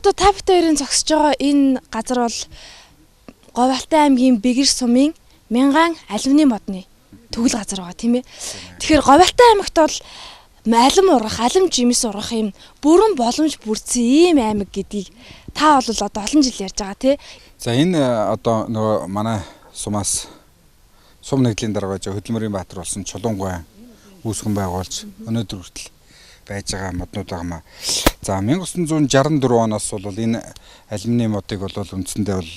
одоо та бүхэн зогсож байгаа энэ газар бол Говьалтай аймгийн Бэгэр сумын Мянган алюминий модны төгөл газар байгаа тийм ээ. Тэгэхээр Говьалтай аймагт бол алим ургах, алим жимс ургах юм бүрэн боломж бүрдсэн ийм аймаг гэдгийг та бол одоо олон жил ярьж байгаа тий. За энэ одоо нөгөө манай сумаас сум нэгдлийн дарга байж Хөдөлмөрийн Баатар болсон Чулуун үүсгэн байгуулж өнөөдөр хүртэл байж байгаа моднууд байгаамаа. За 1964 оноос бол энэ алюминий модыг бол үндсэндээ бол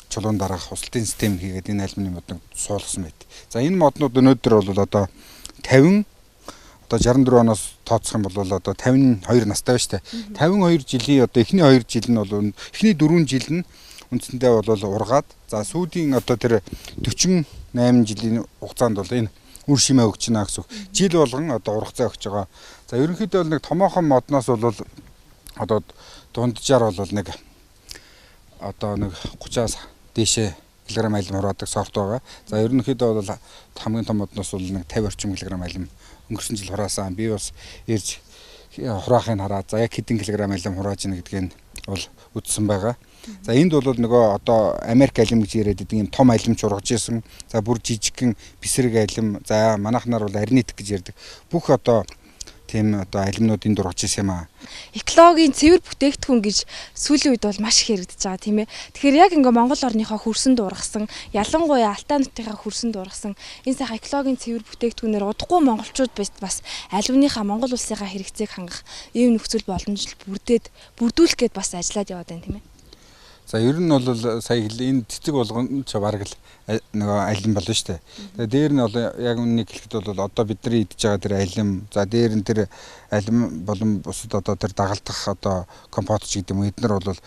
Чулуун дараах усалтын систем хийгээд энэ алюминий модыг суулгасан байт. За энэ моднууд өнөөдөр бол одоо 50 одоо 64 оноос тооцох юм бол одоо 52 настай ба штэ. 52 жилийн одоо эхний 2 жил нь бол эхний 4 жил нь үндсэндээ бол ургаад за сүүлийн одоо тэр 48 жилийн хугацаанд бол энэ үр шимээ өгч байна гэсэн. Жил болгон одоо ургацаа өгч байгаа. За ерөнхийдөө бол нэг томоохон модноос бол одоо дунджаар бол нэг одоо нэг 30-аас дээшээ килограмм алим хураадаг сорт байгаа. За ерөнхийдөө бол хамгийн том модноос бол нэг 50 орчим килограмм алим өнгөрсөн жил хураасан. Би бас ирж хураахыг хараад за яг хэдэн килограмм алим хурааж ийн гэдгийг бол үзсэн байгаа. За энд бол нөгөө одоо Америк алим гэж яриад байдаг юм том алимч ургаж исэн. За бүр жижигхэн бисрэг алим. За манайхнаар бол арнитик гэж ярьдаг. Бүх одоо тийм одоо алимнууд энд ургаж исэн юм аа. Экологийн цэвэр бүтээгдэхүүн гэж сүүлийн үед бол маш их яригдж байгаа тийм ээ. Тэгэхээр яг ингээ Монгол орныхоо хөрсөнд ургасан, ялангуяа Алтай нутгийнхаа хөрсөнд ургасан энэ сайхан экологийн цэвэр бүтээгдэхүүнээр удахгүй монголчууд бас алюминийхаа Монгол улсынхаа хэрэгцээг хангах ийм нөхцөл боломжтой бүрдүүлэх гээд бас ажиллаад яваад байна тийм ээ. За ер нь бол сая энэ цэцэг болгон ч бараг л нөгөө алим болно шүү дээ. Тэгээ дээр нь бол яг үннийг хэлэхэд бол одоо бидний идж байгаа тэр алим за дээр нь тэр алим болон бусад одоо тэр дагалдах одоо компот ч гэдэг юм эднэр бол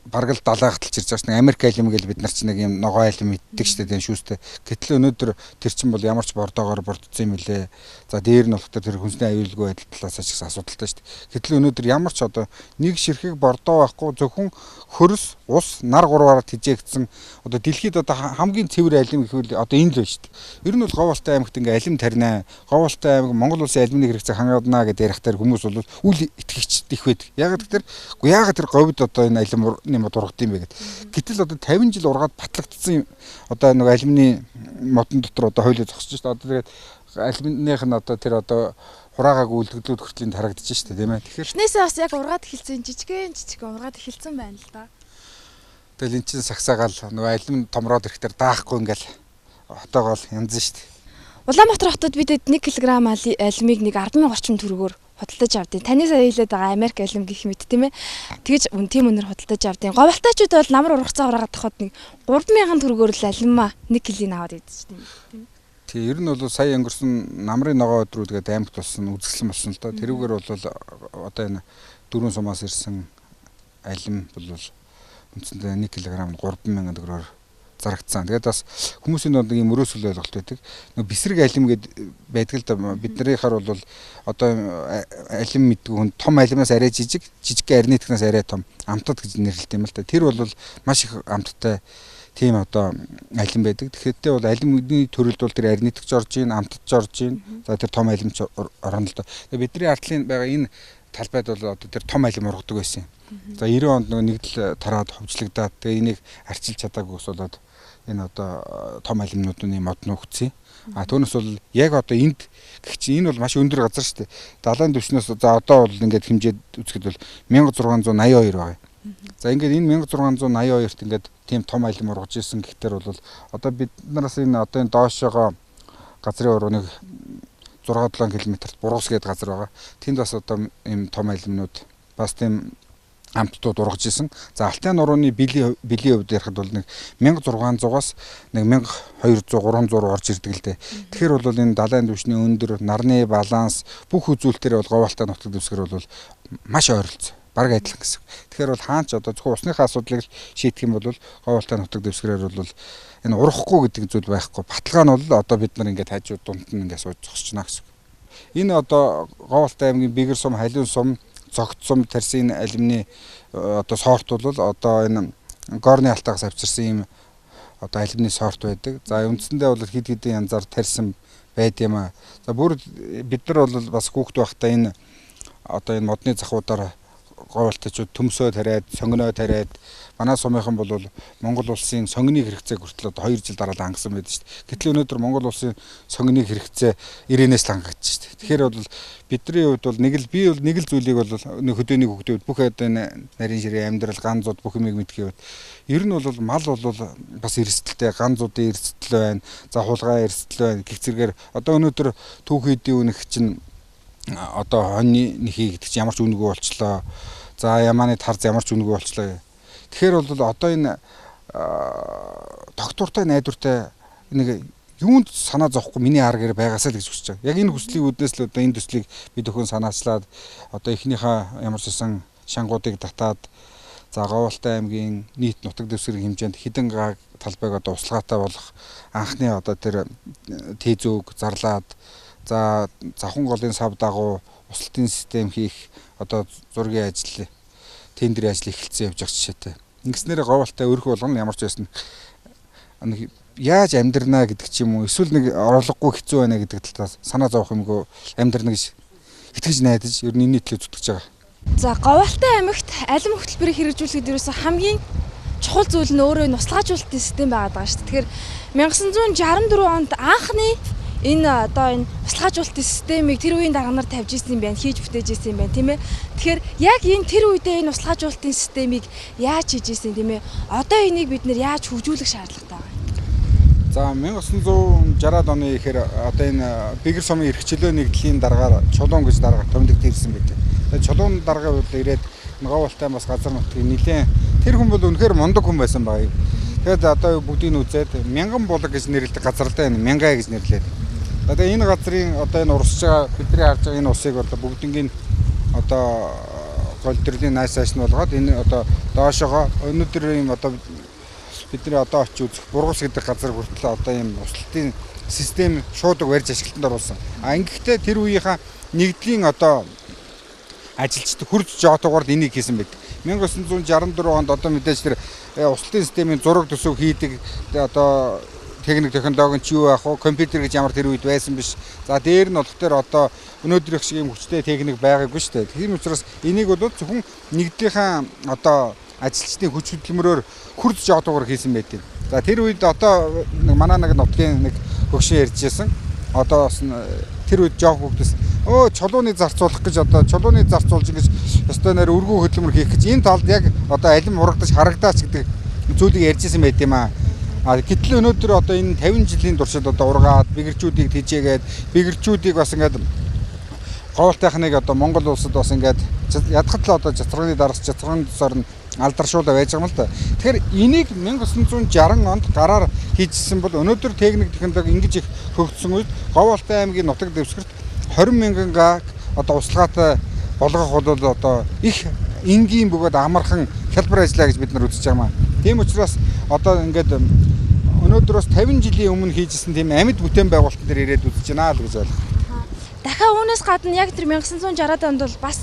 бараг л далаагталж ирж байгаа ш. Америк алим гэж бид нар ч нэг юм ногоо алим иддэг шүү дээ шүүстэй. Гэтэл өнөөдөр тэр чинь бол ямар ч бордоогоор бордсон юм лээ. За дээр нь болохоор тэр хүнсний аюулгүй байдал талаас ч гэсэн асуудалтай шүү дээ. Гэтэл өнөөдөр ямар ч одоо нэг ширхэг бордоо байхгүй зөвхөн хөрс ус нар гурваар тижээгдсэн одоо дэлхийд одоо хамгийн цэвэр алим гэхвэл одоо энэ л байна шүү дээ. Ер нь бол Говьалтай аймагт ингээ алим тарина. Говьалтай аймаг Монгол улсын алимны хэрэгцээг хангана гэдэг ярих дээр хүмүүс бол үл итгэгч их байдаг. Яг тэр говьд одоо энэ алимны мод ургад юм бэ гэдэг. Гэтэл одоо 50 жил ургаад батлагдсан одоо нэг алимны модон дотор одоо хойлоо зогсож шүү дээ. Одоо тэгээд алимных нь одоо тэр одоо хураагааг үлдгэлүүд хүртэл харагдаж шүү дээ тийм ээ. Тэгэхээр эхнээсээ бас яг ургаад эхэлсэн жижигхэн ургаад эхэлсэн байна л да. Тэгэл эн чинь сагсаагаал нөгөө алим томроод ирэхээр даахгүй ингээл хотоогоол янз шүү дээ. Улаанбаатар хотод бид 1 кг алимыг нэг 10,000 орчим төгрөгөөр худалдаж авдیں۔ Таны сая хэлээд байгаа Америк алим гэх мэт тийм ээ. Тэгэж тийм үнээр худалдаж авдیں۔ Говьалтайчууд бол намар ургацаа ураагаад тахад нэг 3,000 төгрөгөөр л алимаа 1 кг-ийг аваад идэж шүү дээ. Тэгээ ер нь бол сая өнгөрсөн намрын ногоо өдрүүдгээд аймагт болсон үзэсгэлэн болсон л доо. Тэрүүгээр бол одоо энэ дөрвөн сумаас ирсэн алим бол үндсэндээ 1 кг 3,000 төгрөгөөр зарагдсан. Тэгээд бас хүмүүсийн нэг юм өрөөсөл ойлголт байдаг. Нөгөө бисрэг алим гэд байдаг л да. Биднийхаар бол одоо алим мэдгүй хүн том алимнаас арай жижиг арнитикнаас арай том амтад гэж нэрлэдэг юм л да. Тэр бол маш их амттай тийм одоо алим байдаг. Тэгэхээр бол алимны төрөлд бол тэр арнитикч орж ийн, амтадч орж ийн. За тэр том алимч орно л да. Тэгээд бидний ардлын байгаа энэ талбайд бол одоо тэр том алим ургадаг байсан. За 90 онд нэг л тараад хөвжлөгдөөд тэгээ энийг арчилж чадаагүй ус болоод энэ одоо том алимнуудын мод нөхцөө. А түүнээс бол яг одоо энд гэх чинь энэ бол маш өндөр газар шүү дээ. Далайн түвшнээс за одоо бол ингээд хэмжээд үзэхэд бол 1682 байгаа. За ингээд энэ 1682-т ингээд тийм том алим ургаж ирсэн гэхтэр бол одоо бид нараас энэ одоо энэ доошоогоо газрын урууны 6-7 км-т Бургас гэдэг газар байгаа. Тэнд бас одоо ийм том алимнууд бас тийм амттууд ургаж исэн. За Алтай нурууны биелийн хувьд ярихад бол нэг 1600-аас нэг 1200 300 орж ирдэг л дээ. Тэгэхээр бол энэ далайн түвшний өндөр, нарны баланс бүх үзүүлэлтээр бол Говьалтай нутаг дэвсгэр бол маш ойролцоо. Бараг адилхан гэсэн. Тэгэхээр бол хаач одоо зөвхөн усныхаа асуудлыг шийдэх юм бол Говьалтай нутаг дэвсгэрээр бол энэ урахгүй гэдэг зүйл байхгүй. Баталгаа нь бол одоо бид нар ингээд хажууд дунд нь ингээд сууж зогсчихно гэсэн. Энэ одоо Говьалтай аймгийн Бэгэр сум, Халиун сум, Цогт сум тарьсан энэ алимны одоо сорт бол одоо энэ горны алтаагаас авчирсан ийм одоо алимны сорт байдаг. За үндсэндээ бол хэд хэдэн янзаар тарьсан байд юм аа. За бүр бид нар бол бас хүүхэд байхдаа энэ одоо энэ модны захуудаар говьалтчууд төмсөө тариад, сонгиноо тариад манай сумынхан бол Монгол улсын сонгины хэрэгцээг хүртэл одоо 2 жил дараалал хангасан байдаг шүү дээ. Гэтэл өнөөдөр Монгол улсын сонгины хэрэгцээ 90-ээс л хангагдчих шүү дээ. Тэгэхээр бол бидний хувьд бол нэг л зүйлийг бол хөдөөний хөгжөөд бүх одоо нарийн ширээ амьдрал ганзууд бүх юмыг мэдхий хувьд ер нь бол мал бол бас эрсдэлтэй ганзуудын эрсдэл байна. За хулгай эрсдэл байна. Гэх зэрэгээр одоо өнөөдөр түүхийдийн үнэх чинь одоо хоньны нэхий гэдэг чинь ямар ч үнэгүй болчлоо. За ямааны тарз ямар ч үнэгүй болчлоо. Тэгэхээр бол одоо энэ тогтвортой найдвартай нэг юунд санаа зовхгүй миний аргаар байгаасаа л гэж хүсэж байгаа. Яг энэ хүслийг үднээс л одоо энэ төслийг бид өхөн санаачлаад одоо эхнийхээ ямар ч байсан шангуудыг татаад за Говьалтай аймгийн нийт нутаг дэвсгэрийн хэмжээнд хэдэн га талбайг одоо услогаатай болох анхны одоо тэр тезүүг зарлаад за завхан голын сав дагуу услалтын систем хийх одоо зургийн ажил тендерийн ажил эхэлсэн явж байгаа жишээтэй. Ингэснээр Говьалтай өрх болгоно ямар ч байсан яаж амьдрнаа гэдэг ч юм уу эсвэл нэг орлогогүй хэцүү байна гэдэг талаас санаа зовох юмгүй амьдрна гэж итгэж найдаж ер нь энэ төлөө зүтгэж байгаа. За Говьалтай аймагт алим хөтөлбөрийг хэрэгжүүлэхэд ерөөсө хамгийн чухал зүйл нь өөрөө нуслагжуулалтын систем байгаад байгаа шүү дээ. Тэгэхээр 1964 онд анхны энэ одоо энэ нуслагжуулалтын системийг тэр үеийн дарганаар тавьж ирсэн юм байна, хийж бүтээж ирсэн юм байна, тийм ээ. Тэгэхээр яг энэ тэр үедээ энэ нуслагжуулалтын системийг яаж хийж ирсэн тийм ээ. Одоо энийг бид нэр яаж хөгжүүлэх шаардлагатай байна? За 1960-аад оны ихээр одоо энэ Бэгэр сумын эрхчлөө нэгдлийн дараагаар Чулуун гэж дарга томилогд ирсэн байдаг. Тэгээд Чулуун дарга бол ирээд Говьалтай бас газар нутгийг нэлээд тэр хүн бол үнэхээр мундаг хүн байсан баг. Тэгээд одоо бүгдийг үзээд Мянган булаг гэж нэрлэдэг газарлаа энэ Мянгай гэж нэрлээд. Тэгээд энэ газрын одоо энэ урсж байгаа бидний харж байгаа энэ усыг одоо бүгднийг одоо голдрлийн найсааш нь болгоод энэ одоо доошогоо өнөөдөр юм одоо бидний одоо очиж үзэх Бургас гэдэг газар хүртэл одоо ийм услалтын систем шуудаг барьж ашиглалтанд оруулсан. Ингэхдээ тэр үеийнхаа нэгдлийн одоо ажилчид хурц жоотогоор энийг хийсэн байдаг. 1964 онд одоо мэдээж тэр услалтын системийн зураг төсөв хийдэг одоо техник технологи ч юу яах вэ? Компьютер гэж ямар тэр үед байсан биш. За дээр нь болохоор одоо өнөөдрийнх шиг юм хүчтэй техник байгаагүй шүү дээ. Тийм учраас энийг бол зөвхөн нэгдлийнхаа одоо ажилчдын хүч хөдөлмөрөөр хурц жоотогоор хийсэн байдаг. За тэр үед одоо манай нэг нутгийн нэг хөгшин ярьжсэн. Одоо бас тэр үед жоох хөгдөс чулууны зарцуулах гэж одоо чулууны зарцуулж ингэж өстой нэр өргөө хөдөлмөр хийх гэж энэ талд яг одоо алим урагдаж харагдаач гэдэг зүйлийг ярьжсэн байт юм аа. Гэтэл өнөөдөр одоо энэ 50 жилийн туршид одоо ургаад бэгэрчүүдийг тэжээгээд бэгэрчүүдийг бас ингээд Говьалтайхныг одоо Монгол улсад бас ингээд ядхад л одоо жацрагны дараас жацрагны тусаар нь алдаршуулаа байж байгаа юм л да. Тэгэхээр энийг 1960 онд гараар хийжсэн бол өнөөдөр техник технологи ингэж их хөгжсөн үед Говьалтай аймгийн нутаг дэвсгэрт 20 мянган га одоо услогаатай болгох бол одоо их энгийн бөгөөд амархан хялбар ажиллаа гэж бид нар үзэж байгаа юм. Тийм учраас одоо ингээд өнөөдөр бас 50 жилийн өмнө хийжсэн тийм амьд бүтээн байгуулалтын дээр ирээд үзэж байна л гэж байна. Дахиад үүнээс гадна яг тэр 1960-аад онд бол бас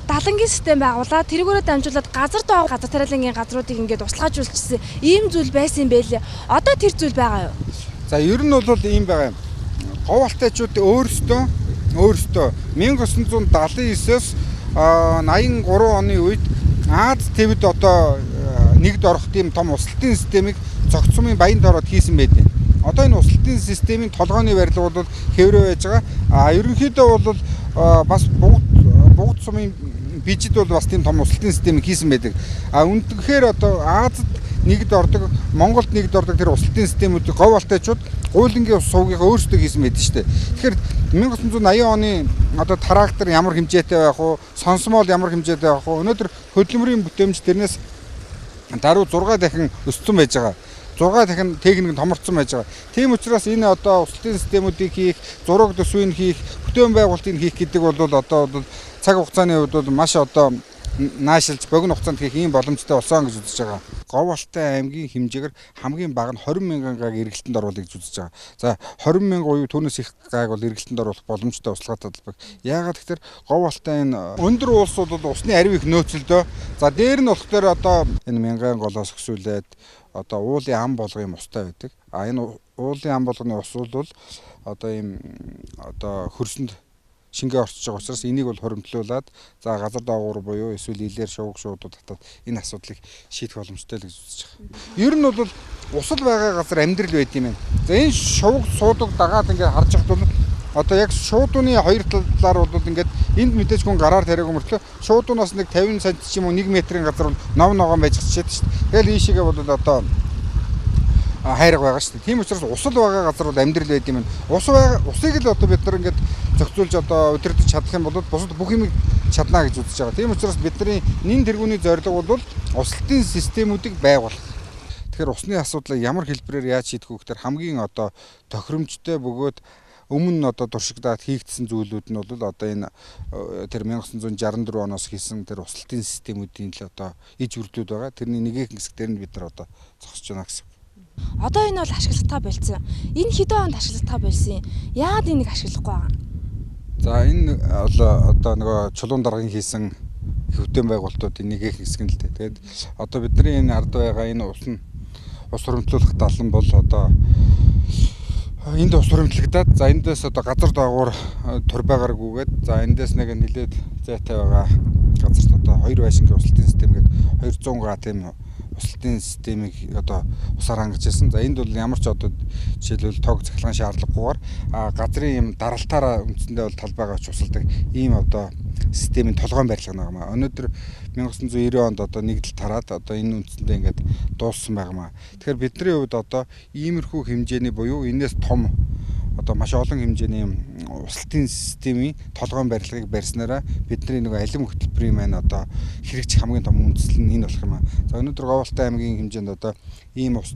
далангийн систем байгуулаад тэрүүгээрээ дамжуулаад газар доо газар тариалангийн газруудыг ингээд услгаажуулчихсан ийм зүйл байсан юм байлээ. Одоо тэр зүйл байгаа юу? За ер нь бол ийм байгаа юм. Говьалтайчууд өөрсдөө 1979-өөс 83 оны үед Аз твд одоо нэгд орох тийм том услалтын системийг цогц сумын баянд ороод хийсэн байдаг. Одоо энэ услалтын системийн толгойн барилга бол хэврээ байж байгаа. Ерөнхийдөө бол бас бүгд сумын бижид бол бас тийм том услалтын системийг хийсэн байдаг. Үнэхээр одоо Азад нэгд ордог, Монголд нэгд ордог тэр услалтын системүүд Говьалтайчууд гуулингийн сувгийг өөрсдөө хийсэн байдаг шүү дээ. Тэгэхээр 1980 оны одоо трактор ямар хэмжээтэй байх вэ? Сонсмол ямар хэмжээтэй байх вэ? Өнөөдөр хөдөлмөрийн бүтээмж тэрнээс даруй 6 дахин өссөн байж байгаа. 6 дахин техник томорцсон байж байгаа. Тийм учраас энэ одоо услалтын системүүдийг хийх, зураг төсвийг хийх, бүтээн байгуулалтыг хийх гэдэг бол одоо цаг хугацааны хувьд бол маш одоо наашилж богино хугацаанд хийх ийм боломжтой болсон гэж үзэж байгаа. Говьалтай аймгийн хэмжээгээр хамгийн бага нь 20 мянган гааг эргэлтэнд оруулах гэж үзэж байгаа. За 20 мянган уу түүнээс их гааг бол эргэлтэнд оруулах боломжтой услогаатай талбай. Яагаад гэвэл Говьалтай энэ өндөр улсууд бол усны ариу их нөөцөлдөө. За дээр нь болохоор одоо энэ мянган голоос өсвөлээд одоо уулын ам болгоом устай байдаг. Энэ уулын ам болгоны ус бол одоо ийм одоо хөрсөнд шингээ орчиж байгаа учраас энийг бол хоримтлуулад за газар доогуур буюу эсвэл илээр шувууг шуудууд татаад энэ асуудлыг шийдэх боломжтой л гэж үзэж байгаа. Ер нь бол усал байгаа газар амьдрал байд юм байна. За энэ шувууг суудаг дагаад ингээд харж байхад бол одоо яг шуудууны хоёр талаар бол ингээд энд мэдээж хүн гараар тариагүй мөртлөө шуудуунаас нэг 50 см ч юм уу 1 метрийн газар нов ногоон байж чад шүү дээ. Тэгэл ийшээгээ бол одоо хайрга байгаа шүү дээ. Тийм учраас усал байгаа газар бол амьдрал байд юм. Усыг л одоо бид нар ингээд зохицуулж одоо удирдах чадах юм бол бусад бүх юмыг чадна гэж үзэж байгаа. Тийм учраас бидний нэн тэргүүний зорилго бол услалтын системүүдийг байгуулах. Тэгэхээр усны асуудлыг ямар хэлбэрээр яаж шийдэх вэ гэхээр хамгийн одоо тохиромжтой бөгөөд өмнө нь одоо туршигдаад хийгдсэн зүйлүүд нь бол одоо энэ тэр 1964 оноос хийсэн тэр услалтын системүүдийн л одоо иж үрлүүд байгаа. Тэрний нэгэн хэсэг дээр нь бид нар одоо зогсож байна гэсэн. Одоо энэ бол ашиглалтаа болсон. Энэ хэдэн онд ашиглалтаа болсон юм? Яагаад энийг ашиглахгүй байгаа? За энэ бол одоо нөгөө чулуун даргын хийсэн хөвтөн байгуулалтуудын нэгэн хэсэг нь л дээ. Тэгээд одоо бидний энэ ард байгаа энэ ус хуримтлуулах далан бол одоо энд ус хуримтлагдаад за эндээс одоо газар доогуур турбаагааргүйгээд за эндээс нэг нилээд зайтай байгаа газарт одоо 2 байшингийн услалтын систем гэдэг 200 га тийм услалтын системийг одоо усаар хангаж ирсэн. За энд бол ямар ч одоо жишээлбэл тог цахилгаан шаардлагагүйгээр газрын юм даралтаараа үндсэндээ бол талбайгаа усалдаг ийм одоо системийн толгойн барилга нагамаа. Өнөөдөр 1990 онд одоо нэгдэл тараад одоо энэ үндсэндээ ингээд дууссан байгаамаа. Тэгэхээр бидний хувьд одоо иймэрхүү хэмжээний буюу энэс том одоо маш олон хэмжээний услалтын системийн толгойн барилгыг барьснараа бидний нэг алим хөтөлбөрийн маань одоо хэрэгжих хамгийн том үндэслэл нь энэ болох юм аа. За өнөөдөр Говьалтай аймгийн хэмжээнд одоо ийм ус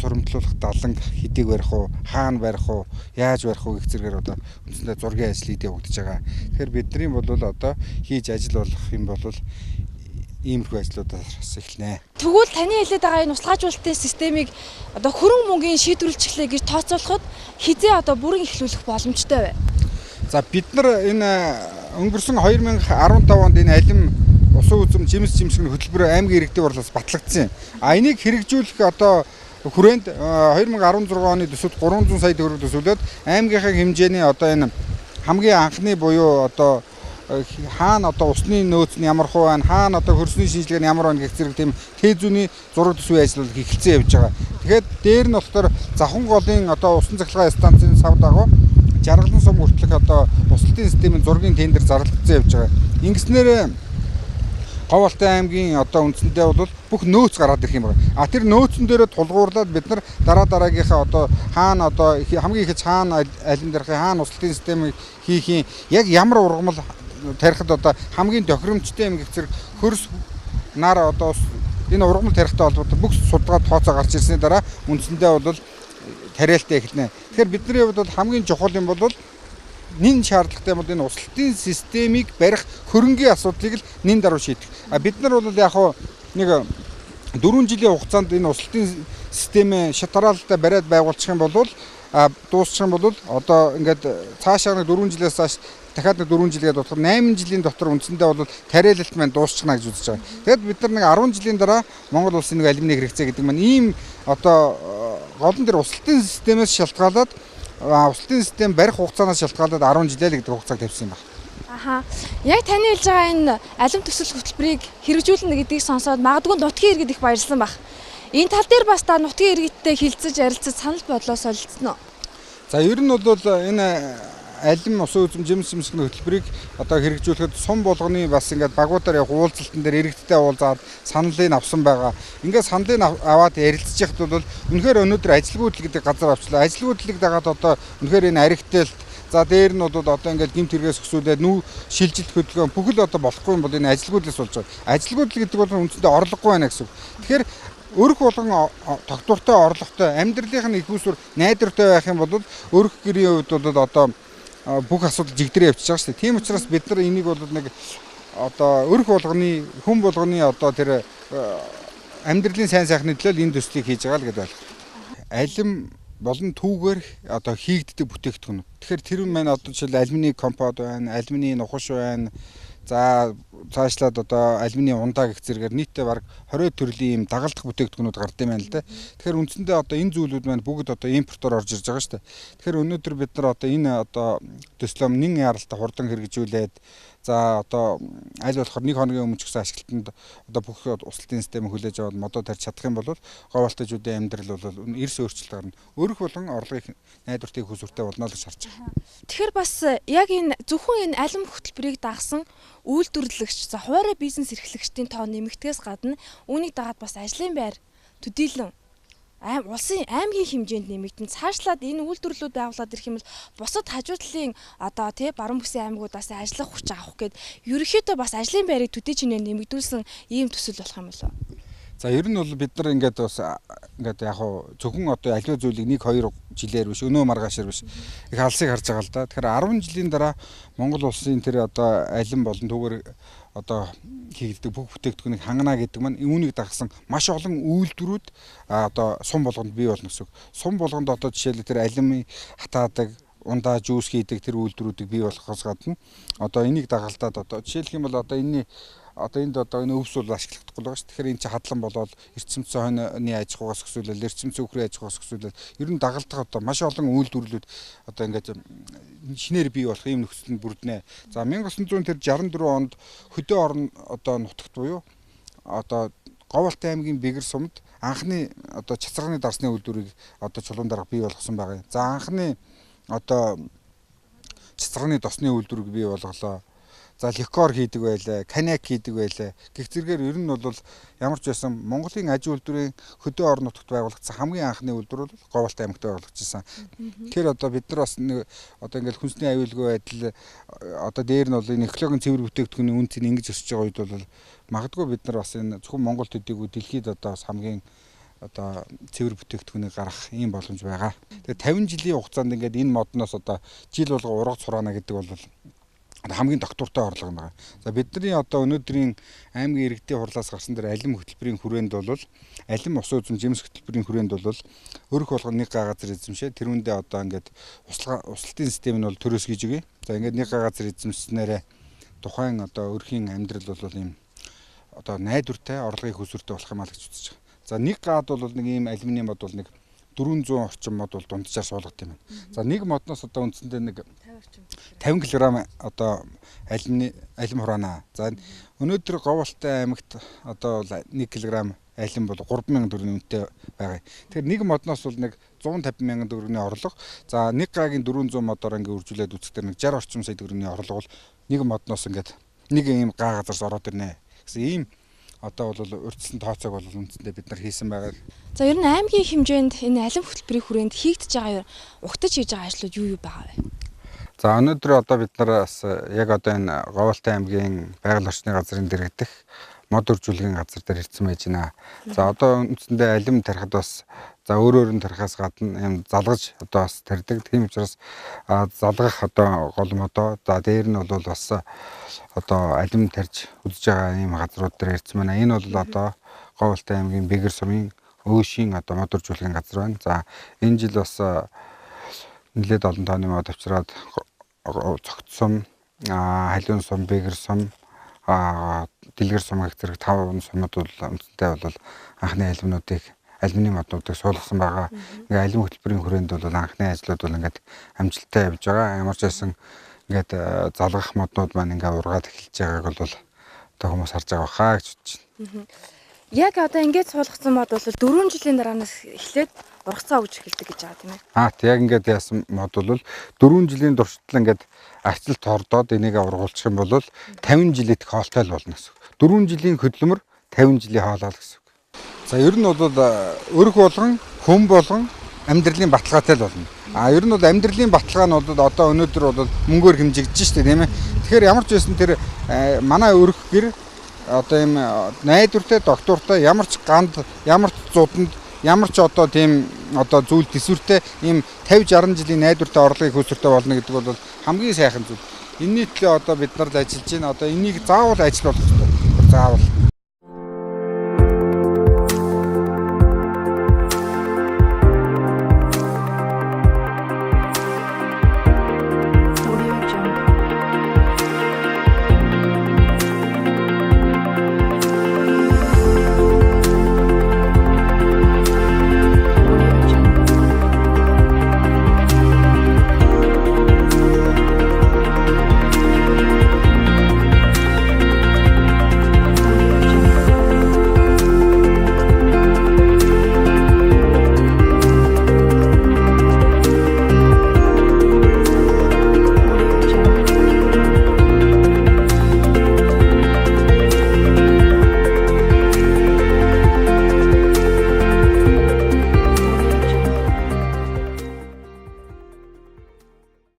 хуримтлуулах даланг хэдийг барих уу, хаана барих уу, яаж барих уу гэх зэрэгээр одоо үндсэндээ зургийн ажлыг явагдаж байгаа. Тэгэхээр бидний бол одоо хийж ажил болох юм бол иймэрхүү ажлуудаас эхэлнэ. Тэгвэл таны хэлээд байгаа энэ услгаажуулалтын системийг одоо хөрөнгө мөнгөний шийдвэрлэжлээ гэж тооцоолоход хизээ одоо бүрэн эхлүүлэх боломжтой вэ? За бид нар энэ өнгөрсөн 2015 онд энэ алим усан үзэм жимс жимсгэн хөтөлбөр аймгийн иргэдэд борлоос батлагдсан. Энийг хэрэгжүүлэх одоо хүрээнд 2016 оны төсөвт 300 сая төгрөг төсөвлөд аймгийнхаа хэмжээний одоо энэ хамгийн анхны буюу одоо хаана одоо усны нөөц нь ямар хуу байна, хаана одоо хөрсний шинжилгээ нь ямар байна гэх зэрэг тийм тээзүүний зураг төсвийн ажил бол эхэлсэн явж байгаа. Тэгэхээр дээр нь болохоор Завхан голын одоо усан цахилгаан станцын сав дагуу Жаргалан сум хүртэлх одоо услалтын системийн зургийн тендер зарлагдсан явж байгаа. Ингэснээр Говьалтай аймгийн одоо үндсэндээ бол бүх нөөц гараад ирэх юм байна. Тэр нөөцөн дээрээ тулгуурлаад бид нар дараагийнхаа одоо хаана одоо хамгийн их хаана алим дээрх хаана услалтын системийг хийх юм яг ямар ургамал тарихад одоо хамгийн тохиромжтой юм гэх зэрэг хөрс нар одоо энэ ургамал тарихтай холбоотой бүх судалгаа тооцоо гарч ирсний дараа үндсэндээ бол тариалтаа эхэлнэ. Тэгэхээр бидний хувьд бол хамгийн чухал юм бол нэн шаардлагатай бол энэ услалтын системийг барих хөрөнгийн асуудлыг л нэн даруй шийдэх. Бид нар бол яг нэг 4 жилийн хугацаанд энэ услалтын системээ шатараалтай бариад байгуулчих юм бол дуусчих юм бол одоо ингээд цаашаа нэг 4 жилээс цааш дахиад нэг 4 жилгээд бодоход 8 жилийн дотор үндсэндээ бол тариалалт маань дуусчихна гэж үзэж байгаа. Тэгэд бид нар нэг 10 жилийн дараа Монгол улсын нэг алимны хэрэгцээ гэдэг маань ийм одоо голон дээр услалтын системээс шалтгаалаад услалтын систем барих хугацаанаас шалтгаалаад 10 жилээ л гэдэг хугацааг тавьсан юм байна. Яг таны хэлж байгаа энэ алим төсөл хөтөлбөрийг хэрэгжүүлнэ гэдгийг сонсоод магадгүй нутгийн иргэд их баярлсан баг. Энэ тал дээр бас та нутгийн иргэдтэй хилцэж ярилцаж санал бодлоо солилцсон уу? За ер нь бол энэ алим усан үзэм жимс жимсгэн хөтөлбөрийг одоо хэрэгжүүлэхэд сум болгоны бас ингээд багуудаар яг уулзалтан дээр иргэдтэй уулзаад саналыг авсан байгаа. Ингээд саналыг аваад ярилцж яхад бол үнэхээр өнөөдөр ажилгүйдэл гэдэг газар авчлаа. Ажилгүйдлийг дагаад одоо үнэхээр энэ аригтэлт за дээр нь бол одоо ингээд гэмт хэрэгээс өсвөлээд нүү шилжилт хөдөлгөөн бүхэл одоо болохгүй юм бол энэ ажилгүйдлээс болж байгаа. Ажилгүйдэл гэдэг бол үндсэндээ орлогогүй байна гэсэн үг. Тэгэхээр өрх болгон тогтвортой орлоготой амьдралынх нь их усүр найдвартай байх юм бол өрх гэрийн хувьд бол одоо бүх асуудал жигдрээ явчихж байгаа шүү дээ. Тийм учраас бид нар энийг бол нэг одоо өрх болгоны хүн болгоны одоо тэр амьдралын сайн сайхны төлөө энэ төслийг хийж байгаа л гэдэг байна. Алим болон түүгээр одоо хийгддэг бүтээгдэхүүн. Тэгэхээр тэр маань одоо жишээл алюминий компаунд байна, алюминий нухаш байна. За цаашлаад одоо алюминий ундаа гэх зэрэгээр нийтдээ бараг 20 төрлийн ийм дагалдах бүтээгдэхүүнүүд гардаг юм байна л да. Тэгэхээр үндсэндээ одоо энэ зүйлүүд маань бүгд одоо импортоор орж ирж байгаа шүү дээ. Тэгэхээр өнөөдөр бид нар одоо энэ одоо төслөм нэн яралтай хурдан хэрэгжүүлээд за одоо аль болохоор нэг хоногийн өмнө ч гэсэн ашиглалтанд одоо бүх услалтын систем хүлээж аваад модоо тарьж чадах юм бол говьалтажуудын амьдрал бол эрс өөрчлөлт гарна. Өөрөх болон орлогын найдвартыг хөсвөртэй болно л гэж харж байгаа. Тэгэхээр бас яг энэ зөвхөн энэ алим хөтөлбөрийг дагсан үйлдвэрлэгч за хуваарай бизнес эрхлэгчдийн тоо нэмэгдгээс гадна үүнийг дагаад бас ажлын байр төдийлөн улсын аймгийн хэмжээнд нэмэгдэн цаашлаад энэ үйлдвэрлэлүүд байгуулад ирэх юм бол бусад хажуу талын одоо тий баруун бүсийн аймагудаас ажиллах хүч авах гээд ерөнхийдөө бас ажлын байрыг төдий чинээ нэмэгдүүлсэн ийм төсөл болох юм болов. За ер нь бол бид нар ингээд бас ингээд яг хуу зөвхөн одоо аливаа зүйлийг 1-2 жилээр биш өнөө маргаашаар биш их алсыг харж байгаа л да. Тэгэхээр 10 жилийн дараа Монгол улсын тэр одоо алим болон түүгээр одоо хийгддэг бүх бүтээгдэхүүнийг хангана гэдэг маань үүнийг дагсан маш олон үйлдвэрүүд одоо сум болгонд бий болно гэсэн. Сум болгонд одоо жишээлбэл тэр алимын хатаадаг ундаа жуус хийдэг тэр үйлдвэрүүдийг бий болгохоос гадна одоо энийг дагалдаад одоо жишээлх юм бол одоо энэ энэ өвс бол ашиглахдаггүй байгаа шүү. Тэгэхээр энэ чинь хадлан болоод эрчимцэн хойны аж ахуйгаас өсвөлөл эрчимцэн үхрийн аж ахуйгаас өсвөлөл ер нь дагалдах одоо маш олон үйлдвэрлэлүүд одоо ингээд шинээр бий болох ийм нөхцөлд бүрднэ. За 1964 онд хөдөө орон одоо нутагт буюу одоо Говьалтай аймгийн Бэгэр сумд анхны одоо чацарганы дарсны үйлдвэрийг одоо чулуун дарга бий болгосон байгаа. За анхны одоо чацарганы досны үйлдвэрийг бий болголоо. За ликор хийдэг байлаа, коньяк хийдэг байлаа. Гэх зэргээр ер нь бол ямар ч байсан Монголын аж үйлдвэрийн хөдөө орон нутагт байгуулагдсан хамгийн анхны үйлдвэр бол Говьалтай аймагт байгуулагдсан. Тэгэхээр одоо бид нар бас нэг одоо ингээл хүнсний аюулгүй байдал одоо дээр нь бол энэ экологийн цэвэр бүтээгдэхүүний үн цэн ингэж өсөж байгаа үед бол магадгүй бид нар бас энэ зөвхөн Монголд төдийгүй дэлхийд одоо бас хамгийн одоо цэвэр бүтээгдэхүүнийг гаргах ийм боломж байгаа. Тэгээ 50 жилийн хугацаанд ингээд энэ модноос одоо жил болго ургац хураана гэдэг бол хамгийн доктортой орлого байгаа. За бидний одоо өнөөдрийн аймгийн иргэдийн хурлаас гарсан дээр алим хөтөлбөрийн хүрээнд бол алим ус үзэм жимс хөтөлбөрийн хүрээнд бол өөрөх болгоно нэг газар эзэмшээ тэр үндэ одоо ингээд услалтын систем нь бол төрөөс гэж үгүй. За ингээд нэг газар эзэмшснээрээ тухайн одоо өрхийн амьдрал бол ийм одоо найдвартай орлогыг хөсвөртэй болох юм аа гэж үзэж байгаа. За нэг гад бол нэг ийм алюминий мод бол нэг 400 орчим мод бол дунджаар суулгад юм байна. За нэг модноос одоо үндсэндээ нэг 50 кг одоо алим хураана. За өнөөдөр Говьалтай аймагт одоо 1 кг алим бол 3000 төгрөгийн үнэтэй байгаа. Тэгэхээр нэг модноос бол нэг 150,000 төгрөгийн орлого. За нэг гагийн 400 модоор ингээ үржүүлээд үзэхдээ нэг 60 орчим сая төгрөгийн орлого бол нэг модноос ингээд нэг ийм га газарс ороод ирнэ гэсэн ийм одоо бол урьдчилан тооцоог бол үндсэндээ бид нар хийсэн байгаа. За ер нь аймгийн хэмжээнд энэ алим хөтөлбөрийн хүрээнд хийгдэж байгаа угтаж хийж байгаа ажлууд юу байгаа вэ? За өнөөдөр одоо бид нар бас яг одоо энэ Говьалтай аймгийн байгаль орчны газрын дэргэдэх мод үржүүлгийн газар дээр ирсэн байж байна. За одоо үндсэндээ алим тарихад бас за өөр тарихаас гадна юм залгаж одоо бас тарьдаг. Тийм учраас залгах одоо гол модоо за дээр нь бол бас одоо алим тарьж үзэж байгаа ийм газрууд дээр ирсэн байна. Энэ бол одоо Говьалтай аймгийн Бэгэр сумын Өөшийн одоо мод үржүүлгийн газар байна. За энэ жил бас нэлээд олон тооны мод авчираад Цогт сум, Халиун сум, Бэгэр сум, Дэлгэр сум гэх зэрэг 5 сумууд бол үнэндээ бол анхны алимнуудыг алюминий моднуудыг суулгасан байгаа. Ингээ алим хөтөлбөрийн хүрээнд бол анхны ажлууд бол ингээд амжилттай явж байгаа. Ямар ч байсан ингээд залгах моднууд маань ингээ ургаад эхэлж байгааг бол одоо хүмүүс харж байгаа хаа гэж бодож байна. Яг одоо ингээд суулгасан мод бол 4 жилийн дараанаас эхлээд ургацаа өгж эхэлдэг гэж байгаа тийм ээ. Яг ингээд яасан мод бол 4 жилийн туршдал ингээд арчилт ордоод энийг ургуулчих юм бол 50 жилийн хоолтой л болно гэсэн. 4 жилийн хөдөлмөр 50 жилийн хоолой гэсэн. За ер нь бол өрх болгон хүм болгон амьдралын баталгаатай л болно. Ер нь бол амьдралын баталгаа нь бол одоо өнөөдөр бол мөнгөөр хэмжигдэж штэ тийм ээ. Тэгэхээр ямар ч байсан тэр манай өрх гэр одоо ийм найдвартай доктортой ямар ч ганд ямар ч зуданд ямар ч одоо тийм одоо зүйл төсвөртэй ийм 50-60 жилийн найдвартай орлогыг хөсвөртэй болно гэдэг бол хамгийн сайхан зүйл. Энэний төлөө одоо бид нар л ажиллаж байна. Одоо энийг заавал ажиллуулах хэрэгтэй. Заавал.